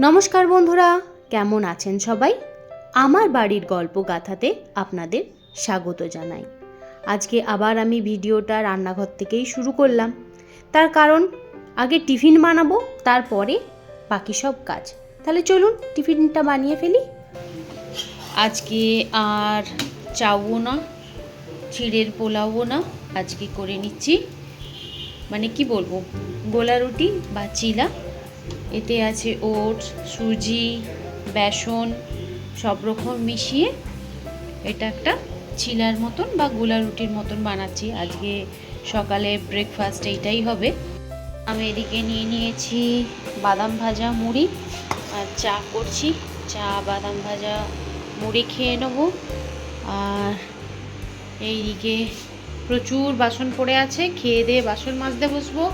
নমস্কার বন্ধুরা, কেমন আছেন সবাই? আমার বাড়ির গল্প গাথাতে আপনাদের স্বাগত জানাই। আজকে আবার আমি ভিডিওটা রান্নাঘর থেকেই শুরু করলাম। তার কারণ আগে টিফিন বানাবো, তারপরে বাকি সব কাজ। তাহলে চলুন টিফিনটা বানিয়ে ফেলি। আজকে আর চাউও না, চিড়ের পোলাওও না, আজকে করে নিচ্ছি মানে কি বলবো, গোলা রুটি বা চিলা। এতে আছে ওটস, সুজি, বেসন সব রকম মিশিয়ে এটা একটা চিলার মতন বা গোলা রুটির মতন বানাচ্ছি। আজকে সকালে ব্রেকফাস্ট এইটাই হবে। আমি এদিকে নিয়ে নিয়েছি বাদাম ভাজা মুড়ি আর চা করছি। চা বাদাম ভাজা মুড়ি খেয়ে নেবো। আর এইদিকে প্রচুর বাসন পড়ে আছে, খেয়ে দিয়ে বাসন মাজতে বসবো।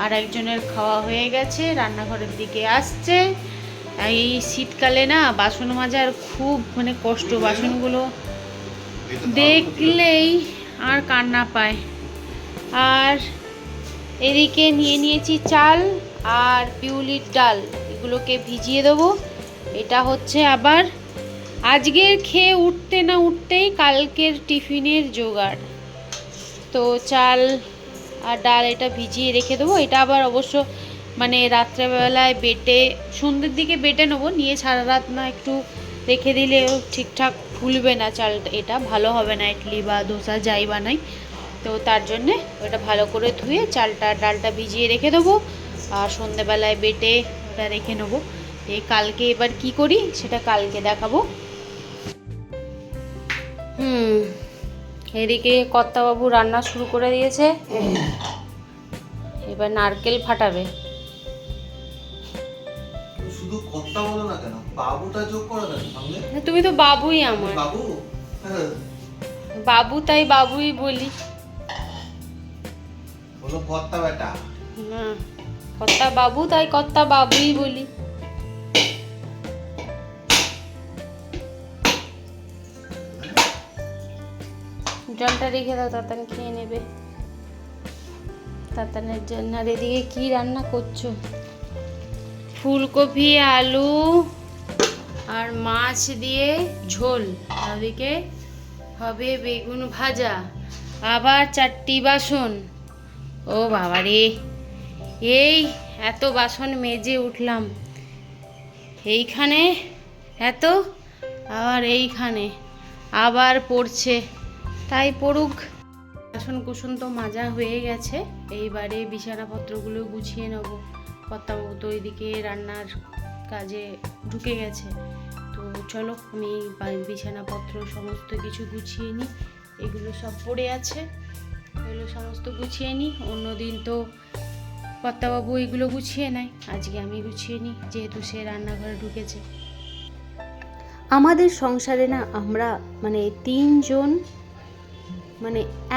আর একজনের খাওয়া হয়ে গেছে, রান্নাঘরের দিকে আসছে। এই শীতকালে না বাসন মাজার খুব কষ্ট, বাসনগুলো দেখলেই আর কান্না পায়। আর এদিকে নিয়ে নিয়েছি চাল আর পিউলির ডাল, এগুলোকে ভিজিয়ে দেবো। এটা হচ্ছে আবার আজকের খেয়ে উঠতে না উঠতেই কালকের টিফিনের জোগাড়। তো চাল আর ডাল এটা ভিজিয়ে রেখে দেবো। এটা আবার অবশ্য রাত্রেবেলায় বেটে সন্ধ্যের দিকে বেটে নেবো, নিয়ে সারা রাত না একটু রেখে দিলেও ঠিকঠাক ফুলবে না চালটা, এটা ভালো হবে না ইডলি বা ধোসা যাই বানাই। তো তার জন্যে ওটা ভালো করে ধুয়ে চালটা ডালটা ভিজিয়ে রেখে দেবো আর সন্ধ্যেবেলায় বেটে ওটা রেখে নেবো। কালকে এবার কি করি সেটা কালকে দেখাবো। এদিকে কর্তাবাবু রান্না শুরু করে দিয়েছে, এবার নারকেল ফাটাবে। শুধু কর্তা বলো না কেন, বাবুটা যোগ করে দেন সঙ্গে। তুমি তো বাবুই আমার বাবু। বাবু, তাই বাবুই বলি। বলো কর্তা বেটা। না, কর্তা বাবু তাই কর্তা বাবুই বলি। জলটা রেখে দাও, তাতান খেয়ে নেবে। তাতানের জন্য। আর এদিকে কি রান্না করছো? ফুলকপি, আলু আর মাছ দিয়ে ঝোল, ওদিকে হবে বেগুন ভাজা, আবার 4টি বাসন। ও বাবা রে, এই এত বাসন মেজে উঠলাম, এইখানে এত, আবার এইখানে আবার পড়ছে, তাই পড়ুক। বাসন কুসন তো মাজা হয়ে গেছে, এইবারে বিছানাপত্রগুলো গুছিয়ে নেবো। কর্তাবাবু তো ওইদিকে রান্নার কাজে ঢুকে গেছে। তো চলো আমি বিছানাপত্র সমস্ত কিছু গুছিয়ে নিই। এগুলো সব পড়ে আছে, এগুলো সমস্ত গুছিয়ে নিই। অন্যদিন তো কর্তাবাবু এগুলো গুছিয়ে নেয়, আজকে আমি গুছিয়ে নিই যেহেতু সে রান্নাঘরে ঢুকেছে। আমাদের সংসারে না আমরা 3জন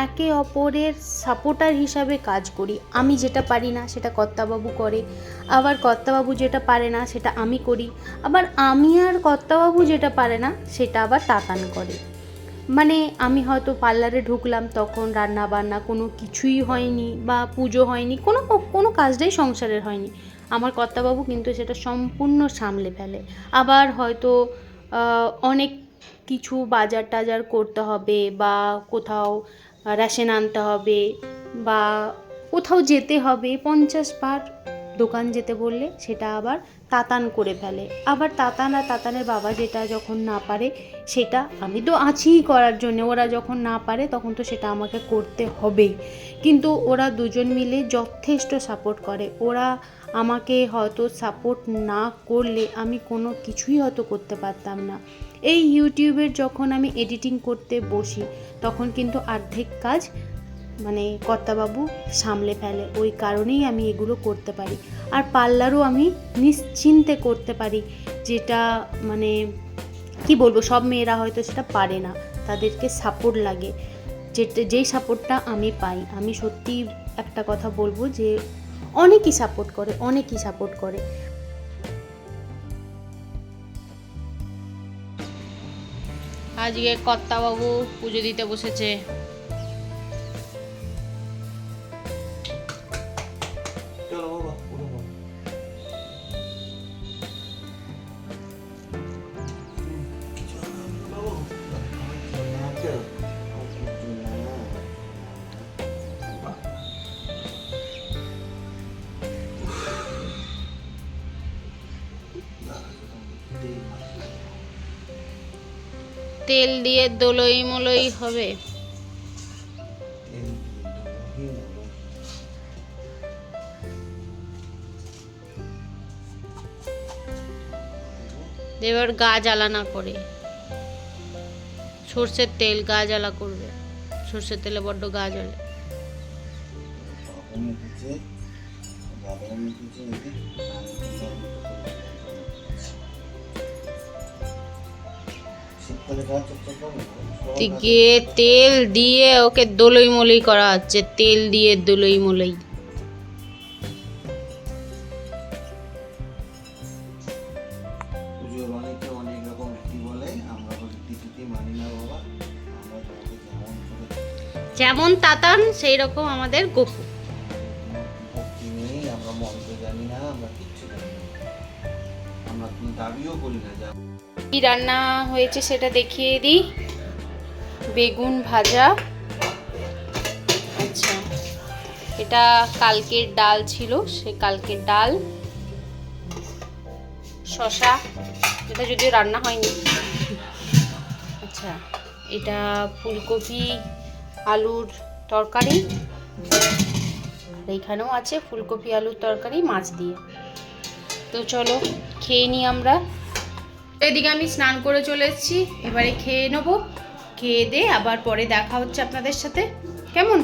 একে অপরের সাপোর্টার হিসাবে কাজ করি। আমি যেটা পারি না সেটা কর্তাবাবু করে, আবার কর্তাবাবু যেটা পারে না সেটা আমি করি, আবার আমি আর কর্তাবাবু যেটা পারে না সেটা আবার তাতান করে। আমি হয়তো পার্লারে ঢুকলাম, তখন রান্না বান্না কোনো কিছুই হয়নি বা পুজো হয়নি, কোনো কাজটাই সংসারের হয়নি। আমার কর্তাবাবু কিন্তু সেটা সম্পূর্ণ সামলে ফেলে। আবার হয়তো অনেক কিছু বাজার টাজার করতে হবে বা কোথাও রেশন আনতে হবে বা কোথাও যেতে হবে, 50 বার দোকান যেতে বললে সেটা আবার তাতান করে ফেলে। আবার তাতান আর তাতানের বাবা যেটা যখন না পারে সেটা আমি তো আছিই করার জন্য, ওরা যখন না পারে তখন তো সেটা আমাকে করতে হবেই। কিন্তু ওরা দুজন মিলে যথেষ্ট সাপোর্ট করে। ওরা আমাকে হয়তো সাপোর্ট না করলে আমি কোনো কিছুই হয়তো করতে পারতাম না। এই ইউটিউবের যখন আমি এডিটিং করতে বসি তখন কিন্তু অর্ধেক কাজ কর্তাবাবু সামলে ফেলে, ওই কারণেই আমি এগুলো করতে পারি। আর পার্লারও আমি নিশ্চিন্তে করতে পারি, যেটা কি বলবো, সব মেয়েরা হয়তো সেটা পারে না, তাদেরকে সাপোর্ট লাগে, যেই সাপোর্টটা আমি পাই। আমি সত্যি একটা কথা বলবো যে অনেকেই সাপোর্ট করে। আজকে কর্তাবাবু পুজো দিতে বসেছে। তেল দিয়ে দোলই মলই হবে। এবার গা জ্বালা না করে, সর্ষের তেল গা জ্বালা করবে, সর্ষের তেলে বড্ড গা জ্বলে। গিয়ে তেল দিয়ে ওকে দোলই মলই করা হচ্ছে, তেল দিয়ে দোলই মলই। যেমন তাতান সেই রকম আমাদের গপু। কি রান্না হয়েছে সেটা দেখিয়ে দিই। বেগুন ভাজা, আচ্ছা এটা কালকের ডাল ছিল, সে কালকের ডাল, শসা, এটা যদিও রান্না হয়নি। আচ্ছা এটা ফুলকপি আলুর তরকারি, এইখানেও আছে ফুলকপি আলুর তরকারি মাছ দিয়ে। তো চলো খেয়ে নিই আমরা। এদিকে আমি স্নান করে চলে এসেছি, এবারে খেয়ে নেবো, খেয়ে দিয়ে আবার পরে দেখা হচ্ছে আপনাদের সাথে। কেমন?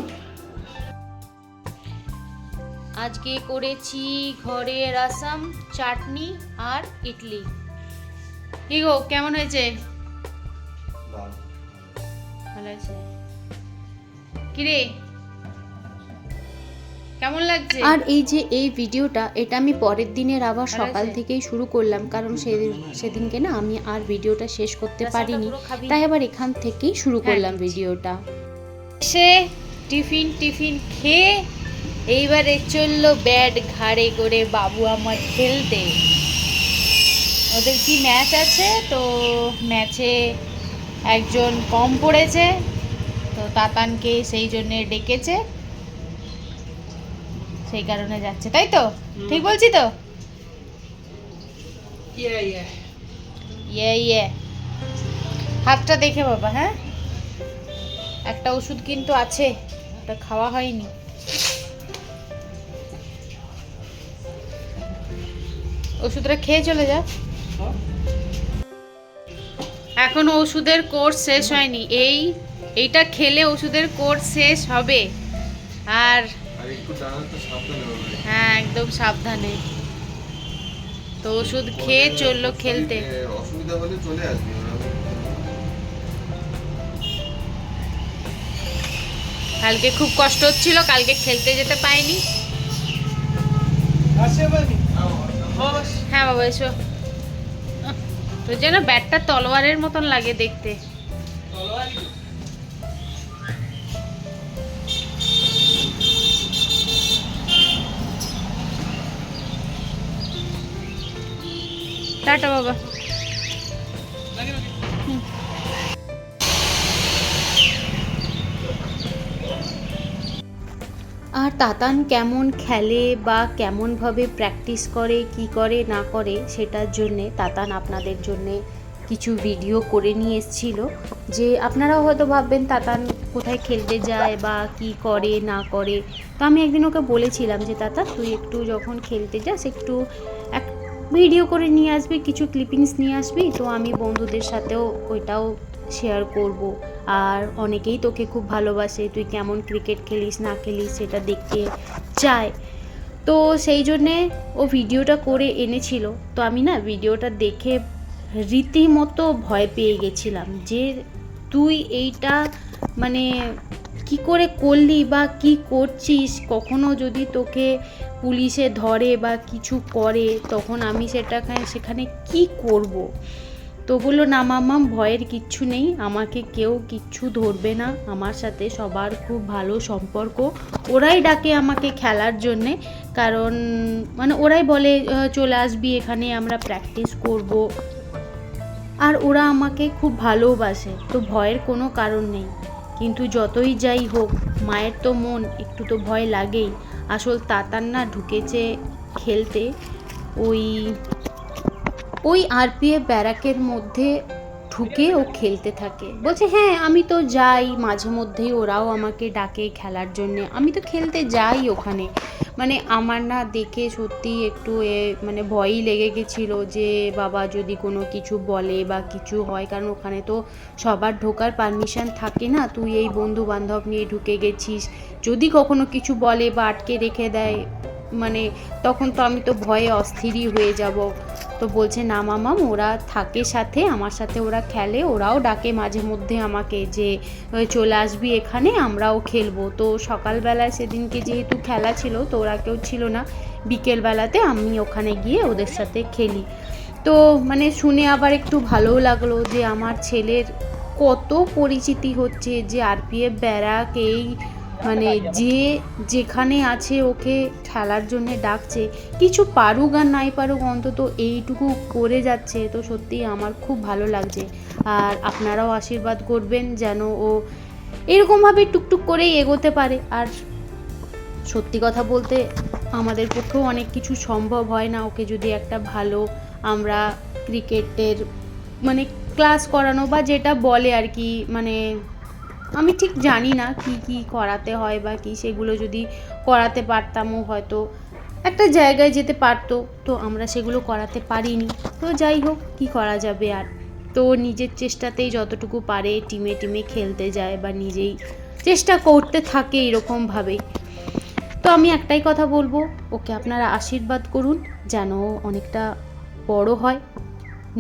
আজকে করেছি ঘরে রাসাম, চাটনি আর ইডলি। কি গো কেমন হয়েছে? ভালো আছে। কিরে কেমন লাগছে? আর এই যে এই ভিডিওটা, এটা আমি পরের দিনের আবার সকাল থেকেই শুরু করলাম, কারণ সেদিনকে না আমি আর ভিডিওটা শেষ করতে পারিনি, তাই আবার এখান থেকেই শুরু করলাম ভিডিওটা। সে টিফিন খেয়ে এইবারে চললো ব্যাট ঘাড়ে করে বাবু আমার খেলতে। ওদের কি ম্যাচ আছে, তো ম্যাচে একজন কম পড়েছে, তো তাতানকে সেই জন্যে ডেকেছে, সেই কারণে যাচ্ছে, তাই তো? ঠিক বলছি তো? ইয়ে হাতটা দেখে বাবা। হ্যাঁ একটা ওষুধ কিন্তু আছে, ওটা খাওয়া হয়নি। ওষুধটা খেয়ে চলে যা। এখনো ওষুধের কোর্স শেষ হয়নি, এইটা খেলে ওষুধের কোর্স শেষ হবে। আর হ্যাঁ একদম সাবধানে। তো ওষুধ খেয়ে চললো খেলতে। অসুবিধা হলে চলে আসবে। কালকে খুব কষ্ট হচ্ছিল, কালকে খেলতে যেতে পাইনি। হ্যাঁ বাবা এসো। তো যেন ব্যাটটা তলোয়ারের মতন লাগে দেখতে। টাটা বাবা। আর তাতান কেমন খেলে বা কেমনভাবে প্র্যাকটিস করে, কি করে না করে, সেটার জন্যে তাতান আপনাদের জন্যে কিছু ভিডিও করে নিয়ে এসেছিলো। যে আপনারাও হয়তো ভাববেন তাতান কোথায় খেলতে যায় বা কি করে না করে। তো আমি একদিন ওকে বলেছিলাম যে তাতান তুই একটু যখন খেলতে যাস একটু এক ভিডিও করে নিয়ে আসবি, কিছু ক্লিপিংস নিয়ে আসবি, তো আমি বন্ধুদের সাথেও ওইটাও শেয়ার করব। আর অনেকেই তোকে খুব ভালোবাসে, তুই কেমন ক্রিকেট খেলিস না খেলিস সেটা দেখতে চায়। তো সেই জন্যে ও ভিডিওটা করে এনেছিল। তো আমি না ভিডিওটা দেখে রীতিমতো ভয় পেয়ে গেছিলাম যে তুই এইটা মানে কি করে করলি বা কি করছিস, কখনো যদি তোকে পুলিশে ধরে বা কিছু করে তখন আমি সেখানে কি করব। তো বললো না মাম্মাম ভয়ের কিচ্ছু নেই, আমাকে কেউ কিচ্ছু ধরবে না, আমার সাথে সবার খুব ভালো সম্পর্ক, ওরাই ডাকে আমাকে খেলার জন্যে, কারণ মানে ওরাই বলে চলে আসবি এখানে আমরা প্র্যাকটিস করব, আর ওরা আমাকে খুব ভালোবাসে, তো ভয়ের কোনো কারণ নেই। কিন্তু যতই যাই হোক মায়ের তো মন একটু তো ভয় লাগেই। আসল তাতান না ঢুকেছে খেলতে ওই আরপিএফ ব্যারাকের মধ্যে ঢুকে ও খেলতে থাকে। বলছে হ্যাঁ আমি তো যাই মাঝে মধ্যেই, ওরাও আমাকে ডাকে খেলার জন্যে, আমি তো খেলতে যাই ওখানে। মানে আমার না দেখে সত্যি একটু মানে ভয়ই লেগে গেছিলো যে বাবা যদি কোনো কিছু বলে বা কিছু হয়, কারণ ওখানে তো সবার ঢোকার পারমিশন থাকে না, তুই এই বন্ধু বান্ধব নিয়ে ঢুকে গেছিস, যদি কখনো কিছু বলে বা আটকে রেখে দেয় মানে তখন তো আমি তো ভয়ে অস্থিরই হয়ে যাব। তো বলছে না মামাম, ওরা থাকে সাথে, আমার সাথে ওরা খেলে, ওরাও ডাকে মাঝে মধ্যে আমাকে যে চলে আসবি এখানে আমরাও খেলবো। তো সকালবেলায় সেদিনকে যেহেতু খেলা ছিল তো ওরা কেউ ছিল না, বিকেলবেলাতে আমি ওখানে গিয়ে ওদের সাথে খেলি। তো মানে শুনে আবার একটু ভালোও লাগলো যে আমার ছেলের কত পরিচিতি হচ্ছে, যে আরপিএফ ব্যারাক এই মানে যে যেখানে আছে ওকে খেলার জন্য ডাকছে, কিছু পারুক আর নাই পারুক অন্তত এইটুকু করে যাচ্ছে। তো সত্যিই আমার খুব ভালো লাগছে। আর আপনারাও আশীর্বাদ করবেন যেন ও এরকমভাবে টুকটুক করেই এগোতে পারে। আর সত্যি কথা বলতে আমাদের পক্ষেও অনেক কিছু সম্ভব হয় না, ওকে যদি একটা ভালো আমরা ক্রিকেটের মানে ক্লাস করানো বা যেটা বলে আর কি, মানে আমি ঠিক জানি না কি কি করাতে হয় বা কি, সেগুলো যদি করাতে পারতামও হয়তো একটা জায়গায় যেতে পারতো, তো আমরা সেগুলো করাতে পারিনি। তো যাই হোক, কি করা যাবে আর। তো নিজের চেষ্টাতেই যতটুকু পারে টিমে টিমে খেলতে যায় বা নিজেই চেষ্টা করতে থাকে এরকমভাবেই। তো আমি একটাই কথা বলবো, ওকে আপনারা আশীর্বাদ করুন যেন অনেকটা বড় হয়,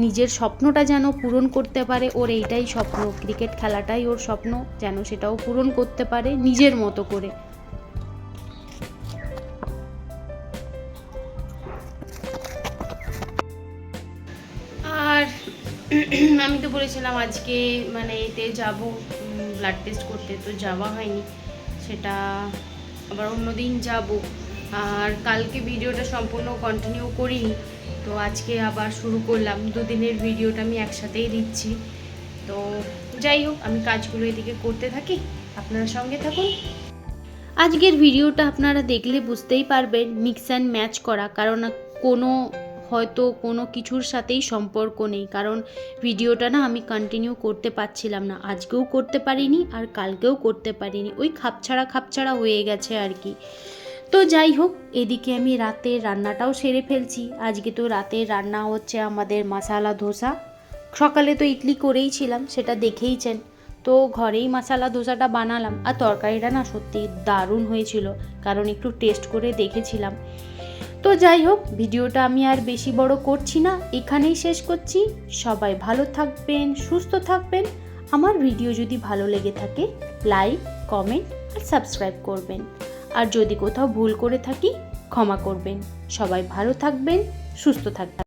নিজের স্বপ্নটা যেন পূরণ করতে পারে। ওর এইটাই স্বপ্ন, ক্রিকেট খেলাটাই ওর স্বপ্ন, যেন সেটাও পূরণ করতে পারে নিজের মতো করে। আর আমি তো বলেছিলাম আজকে মানে এতে যাব ব্লাড টেস্ট করতে, তো যাওয়া হয়নি, সেটা আবার অন্য দিন যাব। আর কালকে ভিডিওটা সম্পূর্ণ কন্টিনিউ করিনি, তো আজকে আবার শুরু করলাম, দুদিনের ভিডিওটা আমি একসাথেই দিচ্ছি। তো যাই হোক, আমি কাজগুলো এদিকে করতে থাকি, আপনারা সঙ্গে থাকুন। আজকের ভিডিওটা আপনারা দেখলে বুঝতেই পারবেন মিক্স অ্যান্ড ম্যাচ করা, কারণ কোনো হয়তো কোনো কিছুর সাথেই সম্পর্ক নেই, কারণ ভিডিওটা না আমি কন্টিনিউ করতে পারছিলাম না, আজকেও করতে পারিনি আর কালকেও করতে পারিনি, ওই খাপছাড়া হয়ে গেছে আর কি। তো যাই হোক, এদিকে আমি রাতের রান্নাটাও সেরে ফেলছি। আজকে তো রাতের রান্না হচ্ছে আমাদের মশালা ধোসা, সকালে তো ইডলি করেই ছিলাম সেটা দেখেইছেন, তো ঘরেই মশালা ধোসাটা বানালাম। আর তরকারিটা না সত্যি দারুণ হয়েছিল, কারণ একটু টেস্ট করে দেখেছিলাম। তো যাই হোক, ভিডিওটা আমি আর বেশি বড় করছি না, এখানেই শেষ করছি। সবাই ভালো থাকবেন, সুস্থ থাকবেন। আমার ভিডিও যদি ভালো লেগে থাকে লাইক, কমেন্ট আর সাবস্ক্রাইব করবেন। আর যদি কোথাও ভুল করে থাকি ক্ষমা করবেন। সবাই ভালো থাকবেন, সুস্থ থাকবেন।